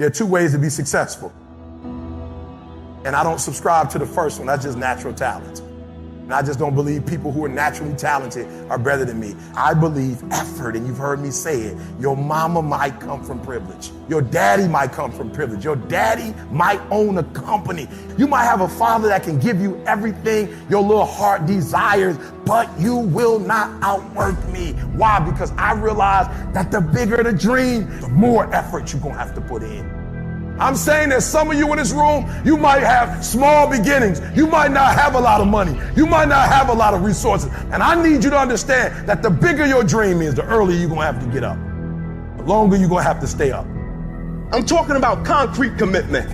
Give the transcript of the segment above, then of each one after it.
There are two ways to be successful. And I don't subscribe to the first one. That's just natural talent. And I just don't believe people who are naturally talented are better than me. I believe effort, and you've heard me say it. Your mama might come from privilege. Your daddy might come from privilege. Your daddy might own a company. You might have a father that can give you everything your little heart desires, but you will not outwork me. Why? Because I realize that the bigger the dream, the more effort you're gonna have to put in. I'm saying that some of you in this room, you might have small beginnings. You might not have a lot of money. You might not have a lot of resources. And I need you to understand that the bigger your dream is, the earlier you're gonna have to get up. The longer you're gonna have to stay up. I'm talking about concrete commitment.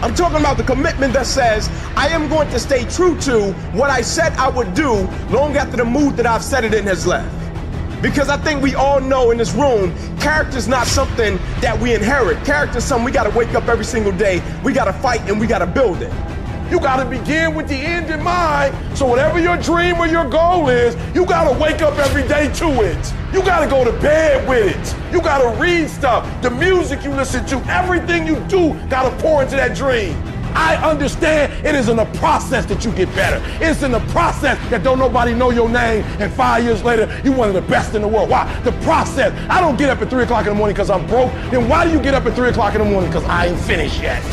I'm talking about the commitment that says, I am going to stay true to what I said I would do long after the mood that I've set it in has left. Because I think we all know in this room, character's not something that we inherit. Character's something we gotta wake up every single day, we gotta fight, and we gotta build it. You gotta begin with the end in mind, so whatever your dream or your goal is, you gotta wake up every day to it. You gotta go to bed with it. You gotta read stuff, the music you listen to, everything you do gotta pour into that dream. I understand it is in the process that you get better. It's in the process that don't nobody know your name, and 5 years later, you're one of the best in the world. Why? The process. I don't get up at 3 o'clock in the morning because I'm broke. Then why do you get up at 3 o'clock in the morning? Because I ain't finished yet.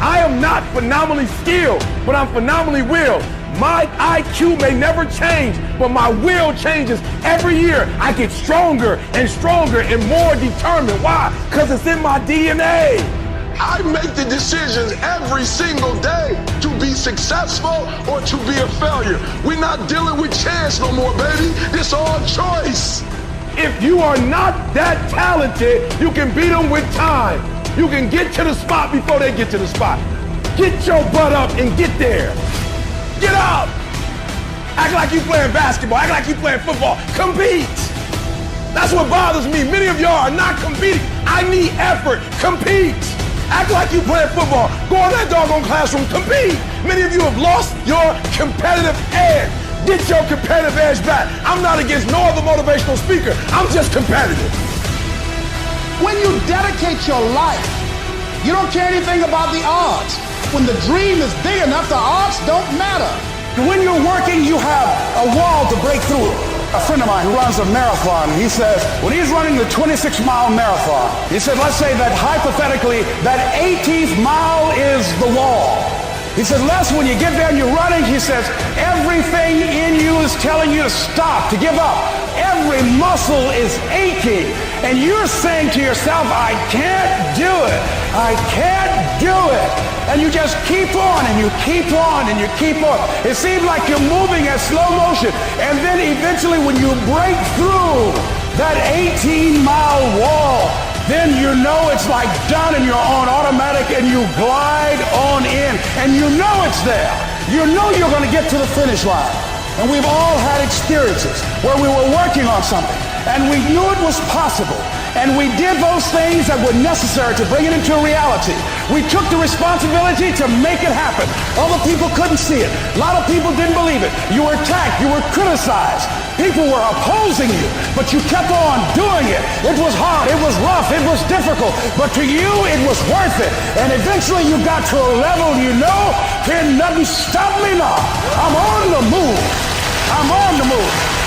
I am not phenomenally skilled, but I'm phenomenally willed. My IQ may never change, but my will changes every year. I get stronger and stronger and more determined. Why? Because it's in my DNA. I make the decisions every single day to be successful or to be a failure. We're not dealing with chance no more, baby. It's all choice. If you are not that talented, you can beat them with time. You can get to the spot before they get to the spot. Get your butt up and get there. Get up. Act like you playing basketball. Act like you playing football. Compete. That's what bothers me. Many of y'all are not competing. I need effort. Compete. Act like you playing football. Go in that doggone classroom, compete. Many of you have lost your competitive edge. Get your competitive edge back. I'm not against no other motivational speaker. I'm just competitive. When you dedicate your life, you don't care anything about the odds. When the dream is big enough, the odds don't matter. When you're working, you have a wall to break through. A friend of mine who runs a marathon, he says, when he's running the 26-mile marathon, he said, let's say that hypothetically, that 18th mile is the wall. He said, Les, when you get there and you're running, he says, everything in you is telling you to stop, to give up. Every muscle is aching. And you're saying to yourself, I can't do it. I can't do it. And you just keep on and you keep on and you keep on. It seems like you're moving at slow motion. And then eventually when you break through that 18-mile wall, then you know it's like done and you're on automatic and you glide on in. And you know it's there. You know you're going to get to the finish line. And we've all had experiences where we were working on something and we knew it was possible. And we did those things that were necessary to bring it into reality. We took the responsibility to make it happen. Other people couldn't see it. A lot of people didn't believe it. You were attacked. You were criticized. People were opposing you, but you kept on doing it. It was hard. It was rough. It was difficult. But to you, it was worth it. And eventually you got to a level you know, can nothing stop me now. I'm on the move. I'm on the move.